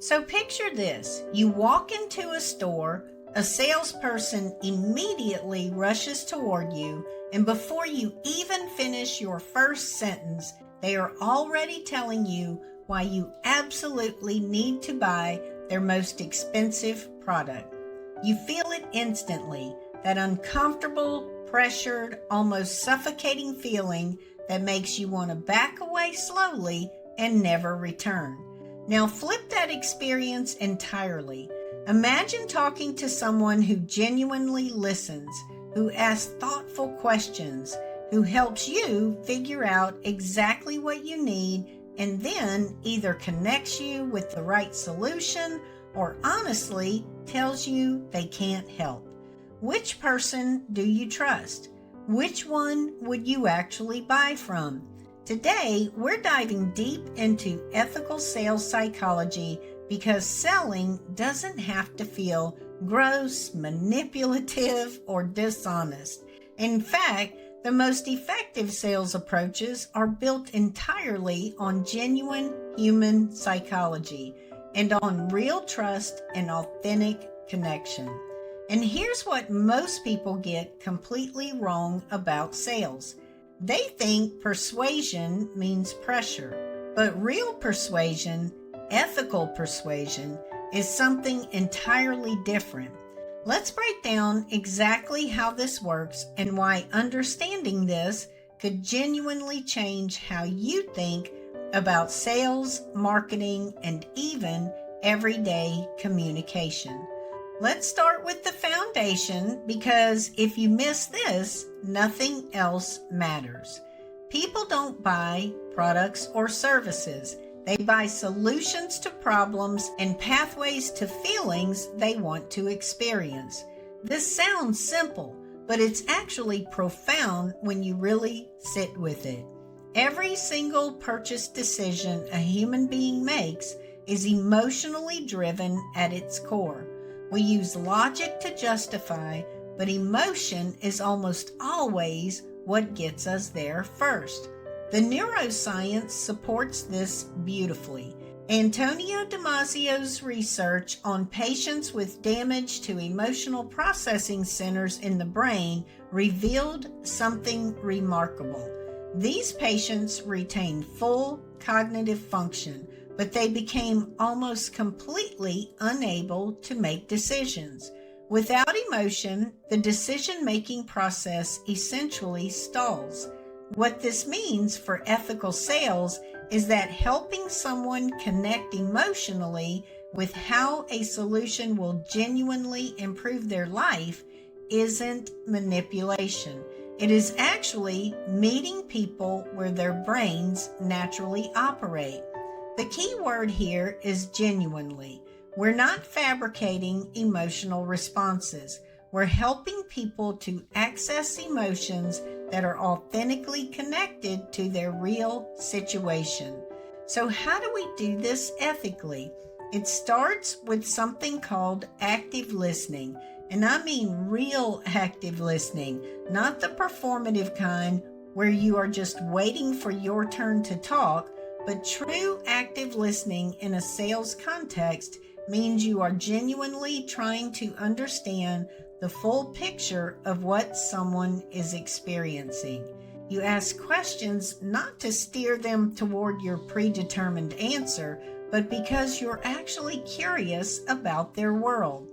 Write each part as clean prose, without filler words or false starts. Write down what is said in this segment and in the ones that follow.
So picture this. You walk into a store, a salesperson immediately rushes toward you, and before you even finish your first sentence, they are already telling you why you absolutely need to buy their most expensive product. You feel it instantly, that uncomfortable, pressured, almost suffocating feeling that makes you want to back away slowly and never return. Now flip that experience entirely. Imagine talking to someone who genuinely listens, who asks thoughtful questions, who helps you figure out exactly what you need, and then either connects you with the right solution or honestly tells you they can't help. Which person do you trust? Which one would you actually buy from? Today, we're diving deep into ethical sales psychology because selling doesn't have to feel gross, manipulative, or dishonest. In fact, the most effective sales approaches are built entirely on genuine human psychology and on real trust and authentic connection. And here's what most people get completely wrong about sales. They think persuasion means pressure, but real persuasion, ethical persuasion, is something entirely different. Let's break down exactly how this works and why understanding this could genuinely change how you think about sales, marketing, and even everyday communication. Let's start with the foundation because if you miss this, nothing else matters. People don't buy products or services. They buy solutions to problems and pathways to feelings they want to experience. This sounds simple, but it's actually profound when you really sit with it. Every single purchase decision a human being makes is emotionally driven at its core. We use logic to justify, but emotion is almost always what gets us there first. The neuroscience supports this beautifully. Antonio Damasio's research on patients with damage to emotional processing centers in the brain revealed something remarkable. These patients retained full cognitive function, but they became almost completely unable to make decisions. Without emotion, the decision-making process essentially stalls. What this means for ethical sales is that helping someone connect emotionally with how a solution will genuinely improve their life isn't manipulation. It is actually meeting people where their brains naturally operate. The key word here is genuinely. We're not fabricating emotional responses. We're helping people to access emotions that are authentically connected to their real situation. So how do we do this ethically? It starts with something called active listening. And I mean real active listening, not the performative kind where you are just waiting for your turn to talk, but true active listening in a sales context means you are genuinely trying to understand the full picture of what someone is experiencing. You ask questions not to steer them toward your predetermined answer, but because you're actually curious about their world.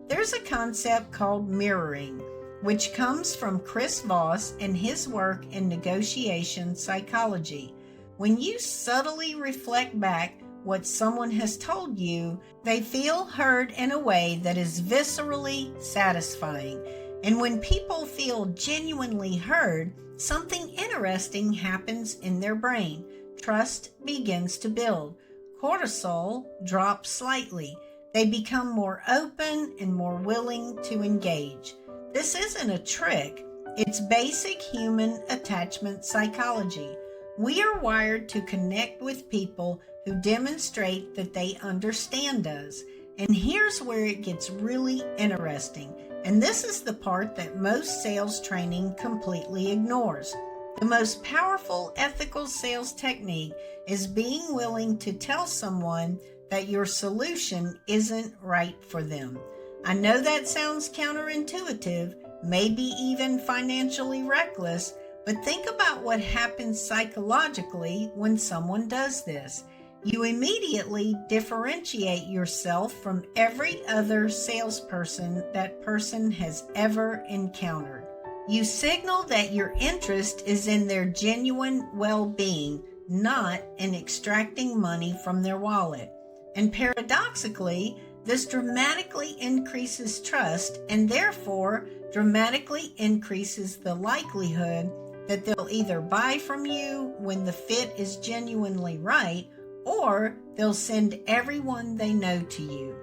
There's a concept called mirroring, which comes from Chris Voss and his work in negotiation psychology. When you subtly reflect back what someone has told you, they feel heard in a way that is viscerally satisfying. And when people feel genuinely heard, something interesting happens in their brain. Trust begins to build. Cortisol drops slightly. They become more open and more willing to engage. This isn't a trick. It's basic human attachment psychology. We are wired to connect with people who demonstrate that they understand us. And here's where it gets really interesting. And this is the part that most sales training completely ignores. The most powerful ethical sales technique is being willing to tell someone that your solution isn't right for them. I know that sounds counterintuitive, maybe even financially reckless, but think about what happens psychologically when someone does this. You immediately differentiate yourself from every other salesperson that person has ever encountered. You signal that your interest is in their genuine well-being, not in extracting money from their wallet. And paradoxically, this dramatically increases trust and therefore dramatically increases the likelihood that they'll either buy from you when the fit is genuinely right, or they'll send everyone they know to you.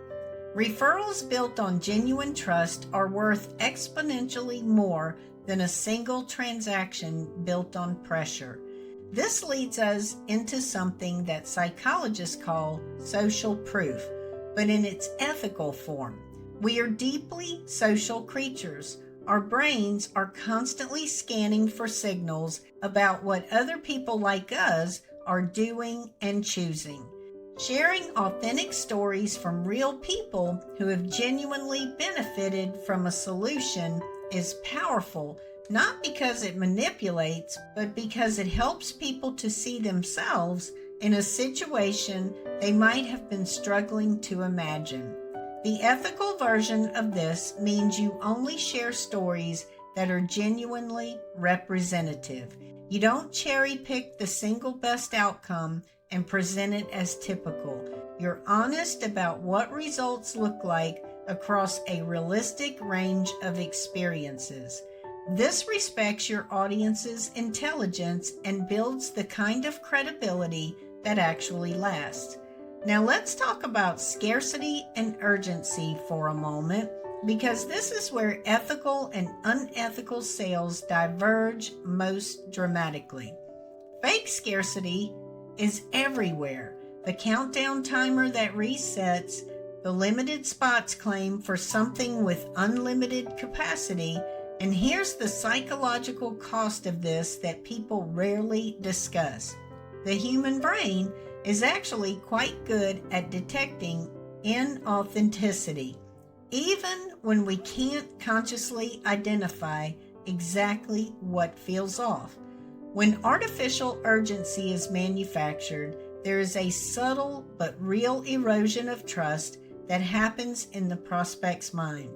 Referrals built on genuine trust are worth exponentially more than a single transaction built on pressure. This leads us into something that psychologists call social proof, but in its ethical form. We are deeply social creatures. Our brains are constantly scanning for signals about what other people like us are doing and choosing. Sharing authentic stories from real people who have genuinely benefited from a solution is powerful, not because it manipulates, but because it helps people to see themselves in a situation they might have been struggling to imagine. The ethical version of this means you only share stories that are genuinely representative. You don't cherry pick the single best outcome and present it as typical. You're honest about what results look like across a realistic range of experiences. This respects your audience's intelligence and builds the kind of credibility that actually lasts. Now let's talk about scarcity and urgency for a moment, because this is where ethical and unethical sales diverge most dramatically. Fake scarcity is everywhere. The countdown timer that resets, the limited spots claim for something with unlimited capacity, and here's the psychological cost of this that people rarely discuss. The human brain is actually quite good at detecting inauthenticity, even when we can't consciously identify exactly what feels off. When artificial urgency is manufactured, there is a subtle but real erosion of trust that happens in the prospect's mind.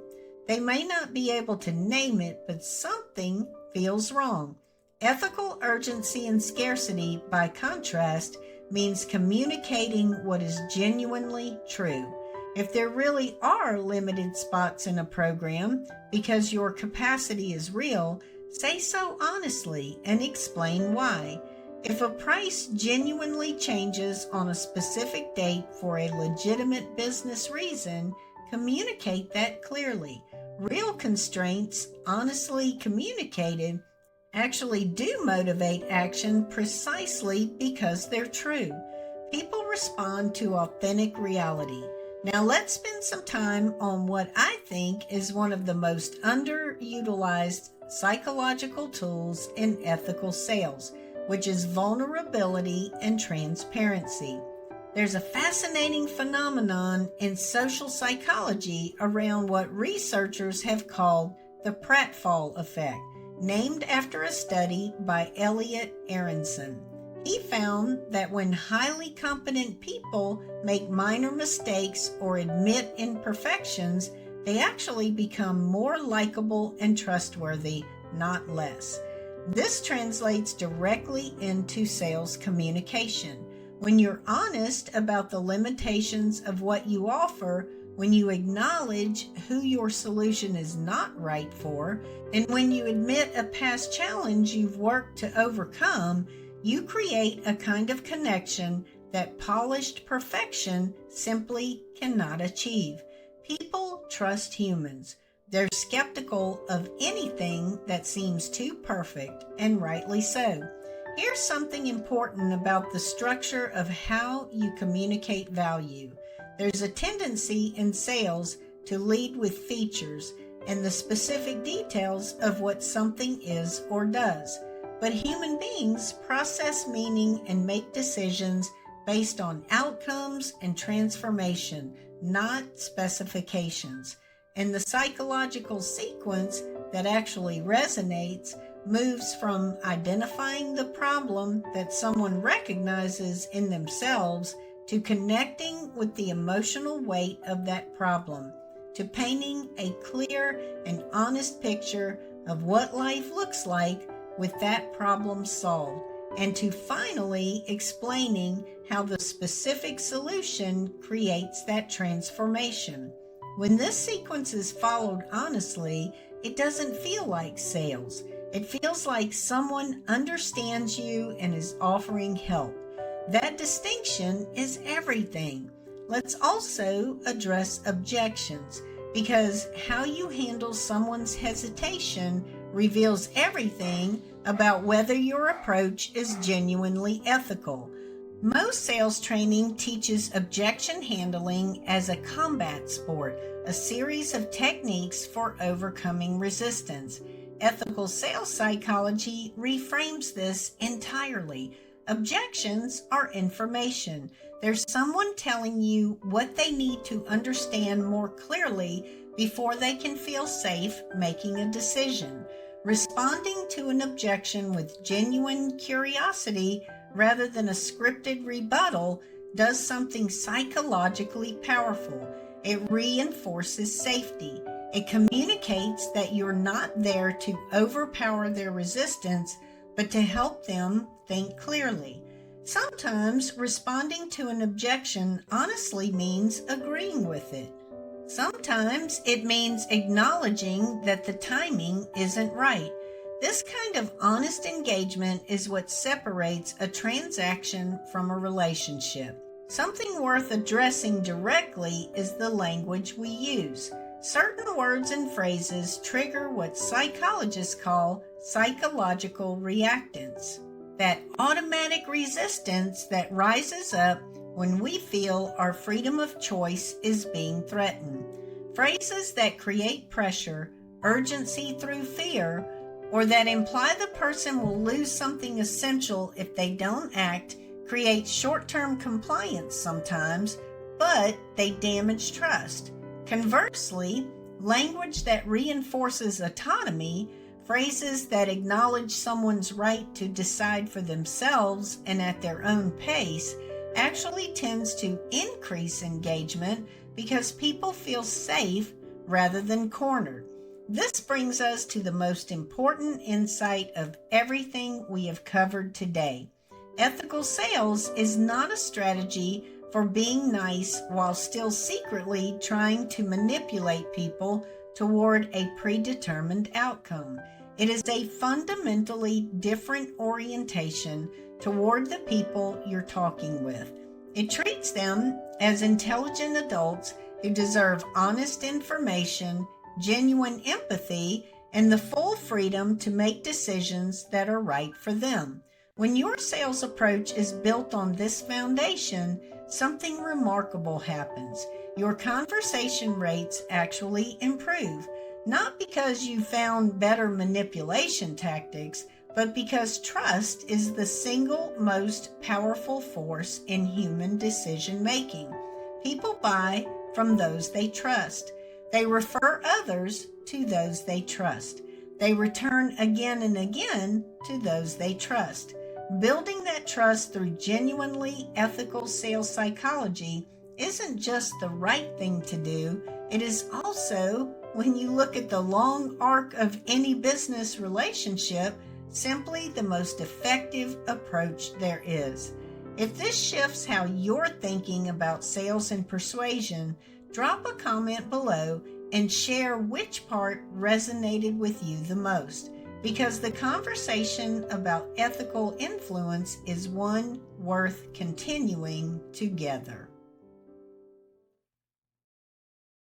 They may not be able to name it, but something feels wrong. Ethical urgency and scarcity, by contrast, means communicating what is genuinely true. If there really are limited spots in a program because your capacity is real, say so honestly and explain why. If a price genuinely changes on a specific date for a legitimate business reason, communicate that clearly. Real constraints, honestly communicated, actually do motivate action precisely because they're true. People respond to authentic reality. Now let's spend some time on what I think is one of the most underutilized psychological tools in ethical sales, which is vulnerability and transparency. There's a fascinating phenomenon in social psychology around what researchers have called the pratfall effect, named after a study by Elliot Aronson. He found that when highly competent people make minor mistakes or admit imperfections, they actually become more likable and trustworthy, not less. This translates directly into sales communication. When you're honest about the limitations of what you offer, when you acknowledge who your solution is not right for, and when you admit a past challenge you've worked to overcome, you create a kind of connection that polished perfection simply cannot achieve. People trust humans. They're skeptical of anything that seems too perfect, and rightly so. Here's something important about the structure of how you communicate value. There's a tendency in sales to lead with features and the specific details of what something is or does. But human beings process meaning and make decisions based on outcomes and transformation, not specifications. And the psychological sequence that actually resonates moves from identifying the problem that someone recognizes in themselves to connecting with the emotional weight of that problem, to painting a clear and honest picture of what life looks like with that problem solved, and to finally explaining how the specific solution creates that transformation. When this sequence is followed honestly, it doesn't feel like sales. It feels like someone understands you and is offering help. That distinction is everything. Let's also address objections, because how you handle someone's hesitation reveals everything about whether your approach is genuinely ethical. Most sales training teaches objection handling as a combat sport, a series of techniques for overcoming resistance. Ethical sales psychology reframes this entirely. Objections are information. There's someone telling you what they need to understand more clearly before they can feel safe making a decision. Responding to an objection with genuine curiosity rather than a scripted rebuttal does something psychologically powerful. It reinforces safety. It communicates that you're not there to overpower their resistance, but to help them think clearly. Sometimes responding to an objection honestly means agreeing with it. Sometimes it means acknowledging that the timing isn't right. This kind of honest engagement is what separates a transaction from a relationship. Something worth addressing directly is the language we use. Certain words and phrases trigger what psychologists call psychological reactance, that automatic resistance that rises up when we feel our freedom of choice is being threatened. Phrases that create pressure, urgency through fear, or that imply the person will lose something essential if they don't act create short-term compliance sometimes, but they damage trust. Conversely, language that reinforces autonomy, phrases that acknowledge someone's right to decide for themselves and at their own pace, actually tends to increase engagement because people feel safe rather than cornered. This brings us to the most important insight of everything we have covered today. Ethical sales is not a strategy for being nice while still secretly trying to manipulate people toward a predetermined outcome. It is a fundamentally different orientation toward the people you're talking with. It treats them as intelligent adults who deserve honest information, genuine empathy, and the full freedom to make decisions that are right for them. When your sales approach is built on this foundation, something remarkable happens. Your conversation rates actually improve, not because you found better manipulation tactics, but because trust is the single most powerful force in human decision making. People buy from those they trust. They refer others to those they trust. They return again and again to those they trust. Building that trust through genuinely ethical sales psychology isn't just the right thing to do, it is also, when you look at the long arc of any business relationship, simply the most effective approach there is. If this shifts how you're thinking about sales and persuasion, drop a comment below and share which part resonated with you the most, because the conversation about ethical influence is one worth continuing together.